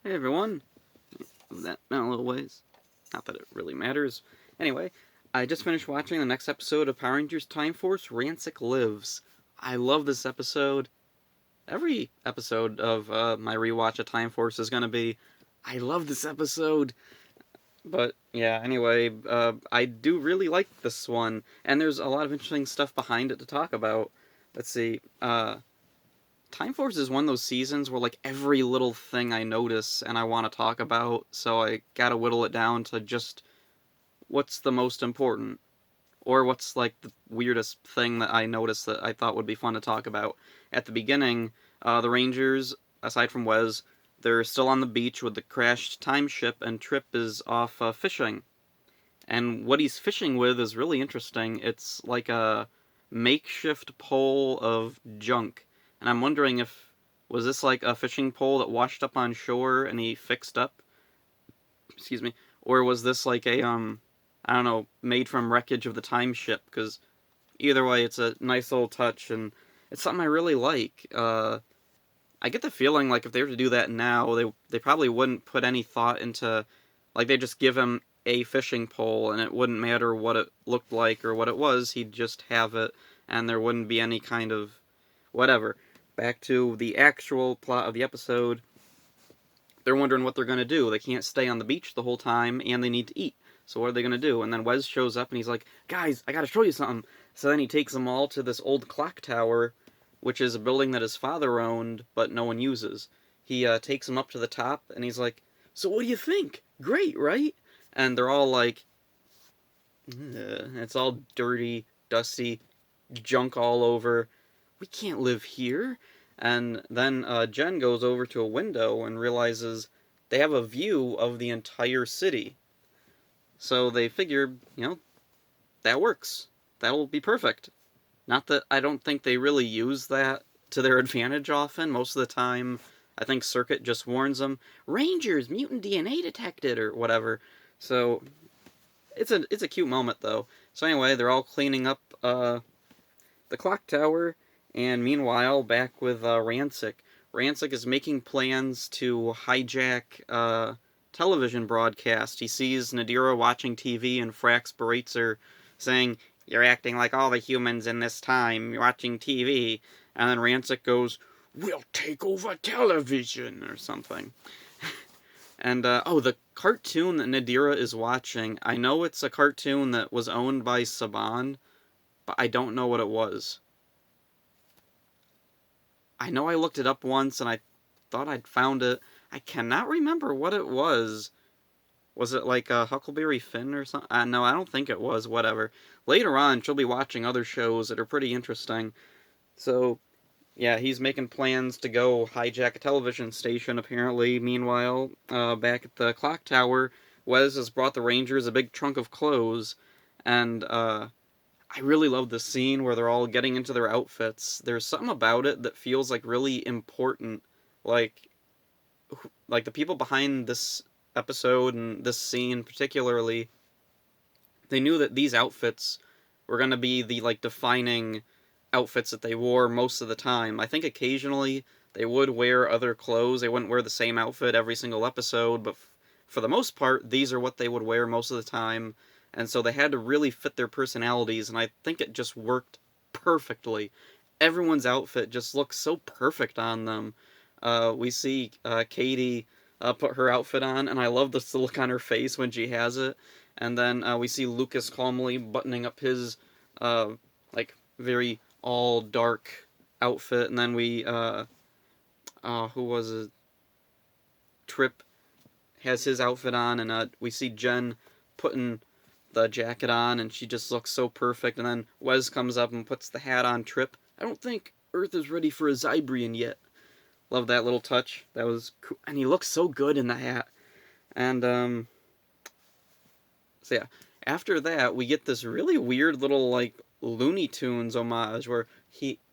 Hey everyone, that went a little ways. Not that it really matters. Anyway, I just finished watching the next episode of Power Rangers Time Force Ransik Lives. I love this episode. Every episode of my rewatch of Time Force is gonna be, I love this episode. But yeah, anyway, I do really like this one, and there's a lot of interesting stuff behind it to talk about. Let's see, Time Force is one of those seasons where like every little thing I notice and I want to talk about, so I gotta whittle it down to just what's the most important, or what's like the weirdest thing that I noticed that I thought would be fun to talk about. At the beginning, the Rangers, aside from Wes, they're still on the beach with the crashed time ship, and Trip is off fishing. And what he's fishing with is really interesting. It's like a makeshift pole of junk. And I'm wondering if was this like a fishing pole that washed up on shore and he fixed up? Excuse me. Or was this like a I don't know, made from wreckage of the time ship? Because either way, it's a nice little touch and it's something I really like. I get the feeling like if they were to do that now, they probably wouldn't put any thought into, like, they just give him a fishing pole and it wouldn't matter what it looked like or what it was. He'd just have it and there wouldn't be any kind of whatever. Back to the actual plot of the episode. They're wondering what they're going to do. They can't stay on the beach the whole time and they need to eat. So what are they going to do? And then Wes shows up and he's like, guys, I got to show you something. So then he takes them all to this old clock tower, which is a building that his father owned, but no one uses. He takes them up to the top and he's like, so what do you think? Great, right? And they're all like, it's all dirty, dusty, junk all over. We can't live here. And then Jen goes over to a window and realizes they have a view of the entire city. So they figure, that works. That'll be perfect. Not that I don't think they really use that to their advantage often. Most of the time, I think Circuit just warns them, Rangers, mutant DNA detected, or whatever. So it's a cute moment though. So anyway, they're all cleaning up the clock tower, and meanwhile, back with Ransik. Ransik is making plans to hijack television broadcast. He sees Nadira watching TV, and Frax berates her, saying, "You're acting like all the humans in this time. You're watching TV." And then Ransik goes, "We'll take over television," or something. And, the cartoon that Nadira is watching, I know it's a cartoon that was owned by Saban, but I don't know what it was. I know I looked it up once and I thought I'd found it. I cannot remember what it was. Was it like a Huckleberry Finn or something? No, I don't think it was. Whatever. Later on, she'll be watching other shows that are pretty interesting. So, yeah, he's making plans to go hijack a television station, apparently. Meanwhile, back at the clock tower, Wes has brought the Rangers a big trunk of clothes, and I really love the scene where they're all getting into their outfits. There's something about it that feels like really important. Like, like the people behind this episode and this scene particularly, they knew that these outfits were going to be the like defining outfits that they wore most of the time. I think occasionally they would wear other clothes. They wouldn't wear the same outfit every single episode, but for the most part, these are what they would wear most of the time. And so they had to really fit their personalities, and I think it just worked perfectly. Everyone's outfit just looks so perfect on them. We see Katie put her outfit on, and I love the look on her face when she has it. And then we see Lucas calmly buttoning up his like very all dark outfit, and then we who was it? Trip has his outfit on, and we see Jen putting the jacket on, and she just looks so perfect. And then Wes comes up and puts the hat on Trip. I don't think Earth is ready for a Zybrian yet. Love that little touch. That was cool. And he looks so good in the hat. And so yeah, after that we get this really weird little like Looney Tunes homage where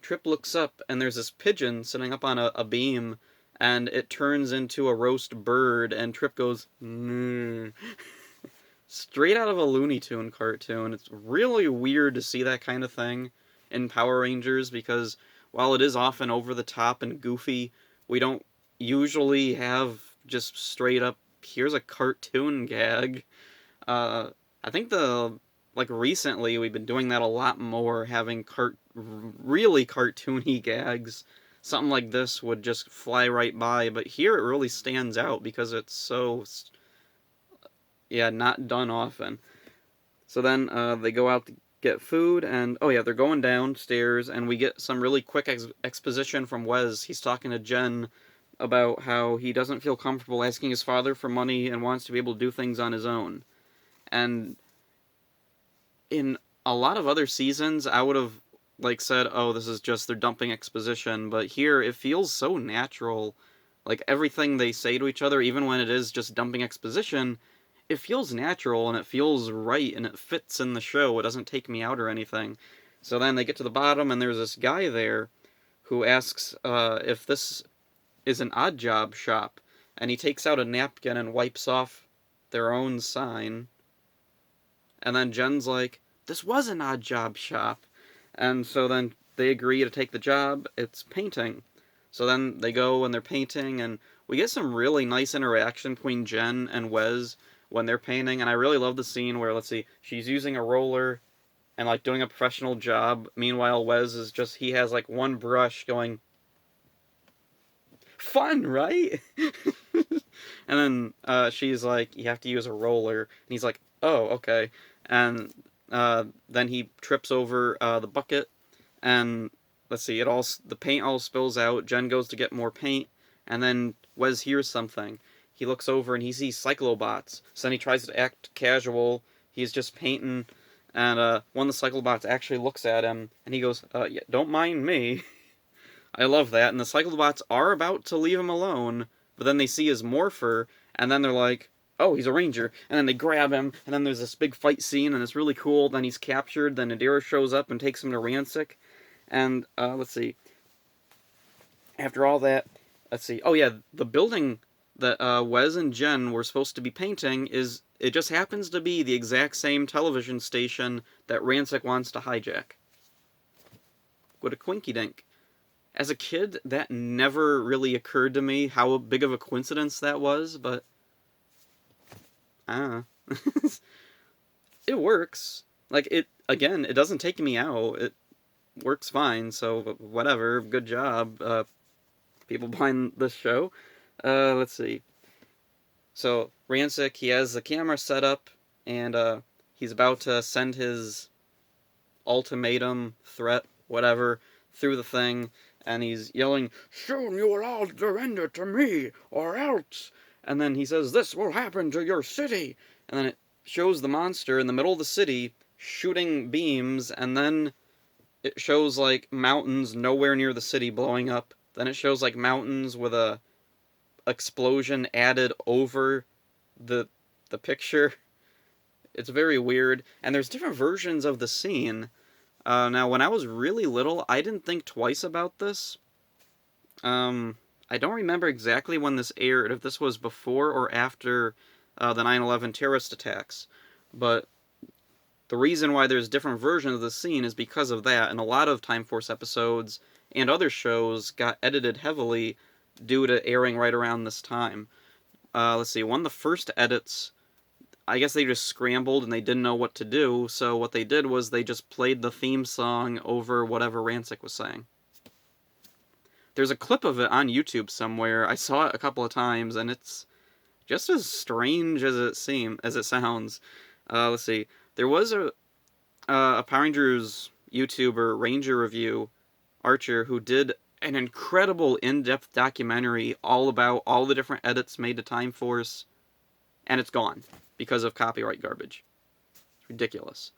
Trip looks up and there's this pigeon sitting up on a beam, and it turns into a roast bird, and Trip goes, mm. Straight out of a Looney Tune cartoon. It's really weird to see that kind of thing in Power Rangers because while it is often over the top and goofy, we don't usually have just straight up, here's a cartoon gag. I think recently we've been doing that a lot more, having really cartoony gags. Something like this would just fly right by, but here it really stands out because it's so, not done often. So then they go out to get food, and they're going downstairs, and we get some really quick exposition from Wes. He's talking to Jen about how he doesn't feel comfortable asking his father for money and wants to be able to do things on his own. And in a lot of other seasons, I would have said, "Oh, this is just they're dumping exposition," but here it feels so natural. Like everything they say to each other, even when it is just dumping exposition, it feels natural and it feels right and it fits in the show. It doesn't take me out or anything. So then they get to the bottom and there's this guy there who asks if this is an odd job shop, and he takes out a napkin and wipes off their own sign. And then Jen's like, "This was an odd job shop." And so then they agree to take the job. It's painting. So then they go and they're painting, and we get some really nice interaction between Jen and Wes when they're painting. And I really love the scene where, she's using a roller and doing a professional job. Meanwhile, Wes is he has one brush going, "Fun, right?" And then she's like, "You have to use a roller." And he's like, "Oh, okay." And then he trips over the bucket, and the paint all spills out. Jen goes to get more paint, and then Wes hears something. He looks over and he sees cyclobots. So then he tries to act casual. He's just painting, and one of the cyclobots actually looks at him, and he goes, "Yeah, don't mind me." I love that. And the cyclobots are about to leave him alone, but then they see his morpher, and then they're like, "Oh, he's a ranger." And then they grab him, and then there's this big fight scene, and it's really cool. Then he's captured, then Nadira shows up and takes him to Ransik. And, after all that, the building that Wes and Jen were supposed to be painting it just happens to be the exact same television station that Ransik wants to hijack. What a quinky dink. As a kid, that never really occurred to me how big of a coincidence that was, but I don't know. It works. It doesn't take me out. It works fine, so whatever. Good job, people behind this show. Let's see. So, Ransik, he has the camera set up, and he's about to send his ultimatum, threat, whatever, through the thing, and he's yelling, "Soon you will all surrender to me, or else!" And then he says, "This will happen to your city!" And then it shows the monster in the middle of the city, shooting beams, and then it shows, mountains nowhere near the city blowing up. Then it shows, mountains with a explosion added over the picture. It's very weird, and there's different versions of the scene. Now, when I was really little, I didn't think twice about this. I don't remember exactly when this aired, if this was before or after the 9/11 terrorist attacks. But the reason why there's different versions of the scene is because of that, and a lot of Time Force episodes and other shows got edited heavily due to airing right around this time. One of the first edits, I guess they just scrambled and they didn't know what to do, so what they did was they just played the theme song over whatever Ransik was saying. There's a clip of it on YouTube somewhere. I saw it a couple of times, and it's just as strange as it sounds. There was a Power Rangers YouTuber, Ranger Review, Archer, who did an incredible in-depth documentary all about all the different edits made to Time Force, and it's gone because of copyright garbage. It's ridiculous.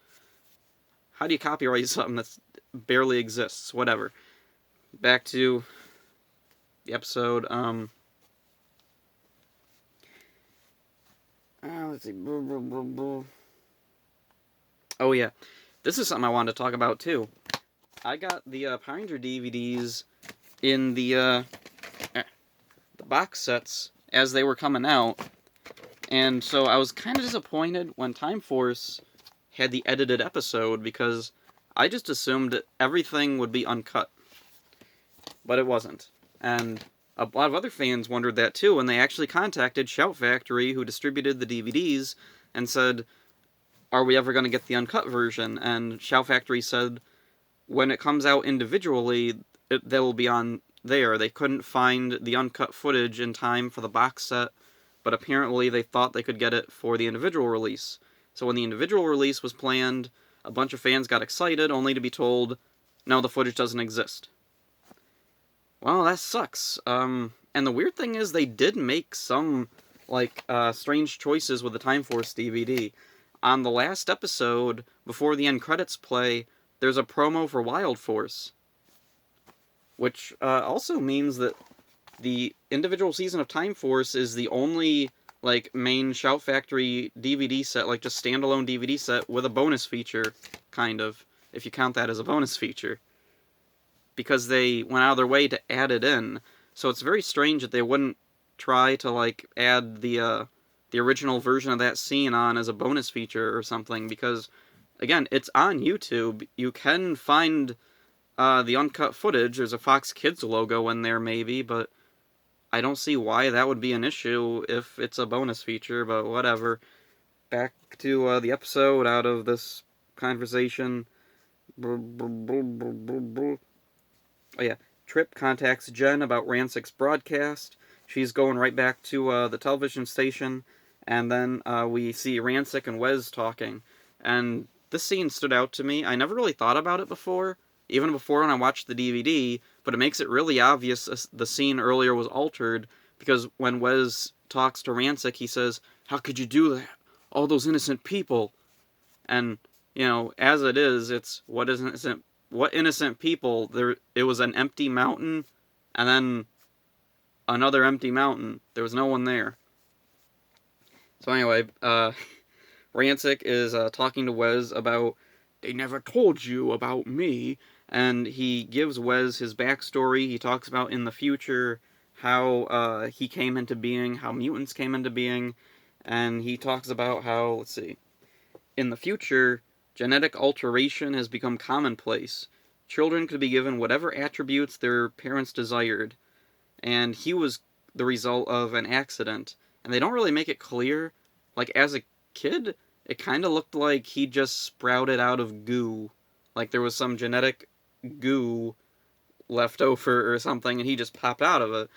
How do you copyright something that barely exists? Whatever. Back to the episode. Let's see. Oh yeah, this is something I wanted to talk about too. I got the Power Ranger DVDs in the box sets as they were coming out, and so I was kind of disappointed when Time Force had the edited episode because I just assumed everything would be uncut, but it wasn't. And a lot of other fans wondered that too, and they actually contacted Shout Factory, who distributed the DVDs, and said, are we ever going to get the uncut version? And Shout Factory said, when it comes out individually, they'll be on there. They couldn't find the uncut footage in time for the box set, but apparently they thought they could get it for the individual release. So when the individual release was planned, a bunch of fans got excited, only to be told, no, the footage doesn't exist. Well, that sucks. And the weird thing is they did make some, strange choices with the Time Force DVD. On the last episode, before the end credits play, there's a promo for Wild Force. Which also means that the individual season of Time Force is the only, main Shout Factory DVD set, just standalone DVD set with a bonus feature, kind of, if you count that as a bonus feature. Because they went out of their way to add it in. So it's very strange that they wouldn't try to, add the original version of that scene on as a bonus feature or something, because, again, it's on YouTube. You can find the uncut footage. There's a Fox Kids logo in there, maybe, but I don't see why that would be an issue if it's a bonus feature, but whatever. Back to the episode out of this conversation. Oh yeah, Trip contacts Jen about Ransik's broadcast. She's going right back to the television station, and then we see Ransik and Wes talking. And this scene stood out to me. I never really thought about it before, even before when I watched the DVD, but it makes it really obvious the scene earlier was altered, because when Wes talks to Ransik, he says, "How could you do that? All those innocent people." And, as it is, it's what innocent people? It was an empty mountain, and then another empty mountain. There was no one there. So anyway, Ransik is talking to Wes about, they never told you about me, and he gives Wes his backstory. He talks about in the future how he came into being, how mutants came into being, and he talks about how, in the future, genetic alteration has become commonplace. Children could be given whatever attributes their parents desired, and he was the result of an accident. And they don't really make it clear. As a kid, it kind of looked like he just sprouted out of goo. There was some genetic goo left over or something, and he just popped out of it.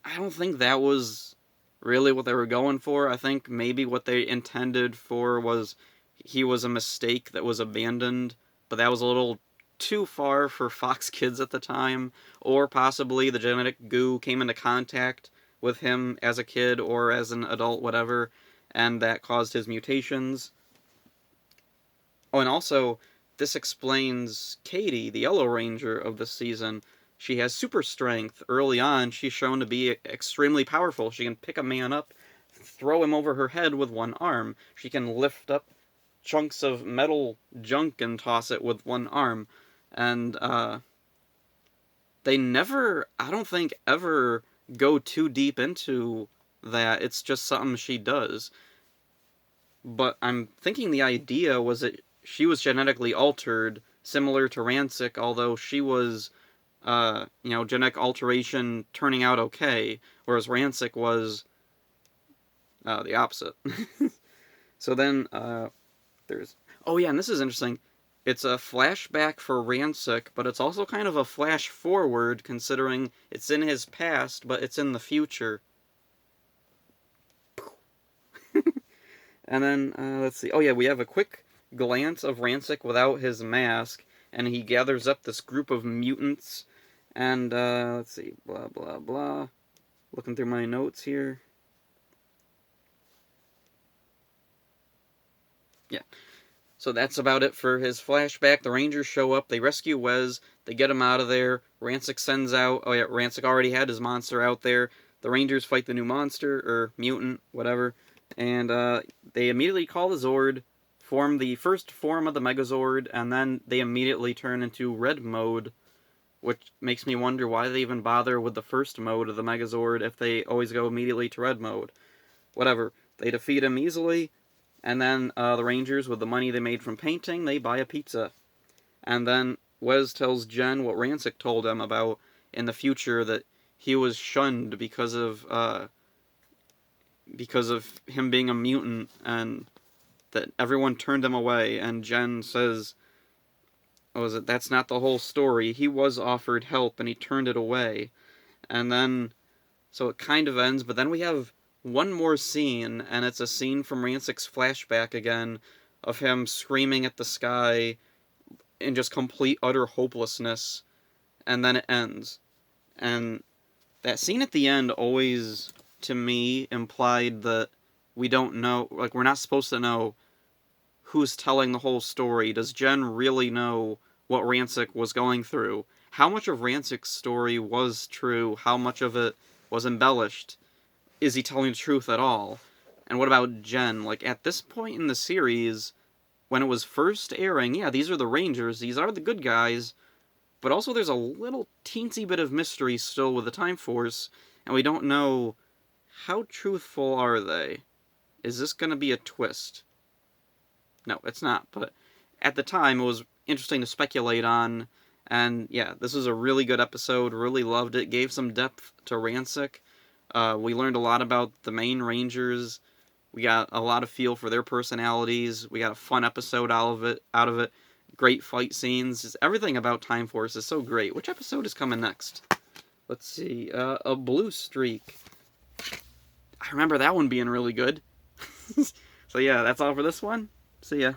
I don't think that was really what they were going for. I think maybe what they intended for was he was a mistake that was abandoned, but that was a little too far for Fox Kids at the time, or possibly the genetic goo came into contact with him as a kid or as an adult, whatever, and that caused his mutations. Oh, and also, this explains Katie, the Yellow Ranger of this season. She has super strength. Early on, she's shown to be extremely powerful. She can pick a man up, throw him over her head with one arm. She can lift up chunks of metal junk and toss it with one arm. And they never, I don't think, ever go too deep into that. It's just something she does. But I'm thinking the idea was that she was genetically altered, similar to Ransik, although she was, genetic alteration turning out okay, whereas Ransik was the opposite. So then, there's... Oh yeah, and this is interesting. It's a flashback for Ransik, but it's also kind of a flash forward, considering it's in his past, but it's in the future. And then, let's see. Oh yeah, we have a quick glance of Ransik without his mask, and he gathers up this group of mutants, and, let's see, blah, blah, blah. Looking through my notes here. Yeah. So that's about it for his flashback. The Rangers show up, they rescue Wes, they get him out of there. Ransik sends out... Oh yeah, Ransik already had his monster out there. The Rangers fight the new monster, or mutant, whatever. And they immediately call the Zord, form the first form of the Megazord, and then they immediately turn into Red Mode, which makes me wonder why they even bother with the first mode of the Megazord if they always go immediately to Red Mode. Whatever. They defeat him easily, and then the Rangers, with the money they made from painting, they buy a pizza. And then Wes tells Jen what Ransik told him about in the future, that he was shunned because of him being a mutant, and that everyone turned him away. And Jen says, what was it? That's not the whole story. He was offered help and he turned it away. And then, so it kind of ends, but then we have one more scene, and it's a scene from Ransik's flashback again, of him screaming at the sky in just complete, utter hopelessness, and then it ends. And that scene at the end always, to me, implied that we don't know, like, we're not supposed to know who's telling the whole story. Does Jen really know what Ransik was going through? How much of Ransik's story was true? How much of it was embellished? Is he telling the truth at all? And what about Jen? Like, at this point in the series, when it was first airing, yeah, these are the Rangers, these are the good guys, but also there's a little teensy bit of mystery still with the Time Force, and we don't know how truthful are they. Is this going to be a twist? No, it's not, but at the time it was interesting to speculate on, and yeah, this was a really good episode, really loved it, gave some depth to Ransik. We learned a lot about the main Rangers, we got a lot of feel for their personalities, we got a fun episode out of it, great fight scenes, just everything about Time Force is so great. Which episode is coming next? Let's see, a Blue Streak. I remember that one being really good. So yeah, that's all for this one. See ya.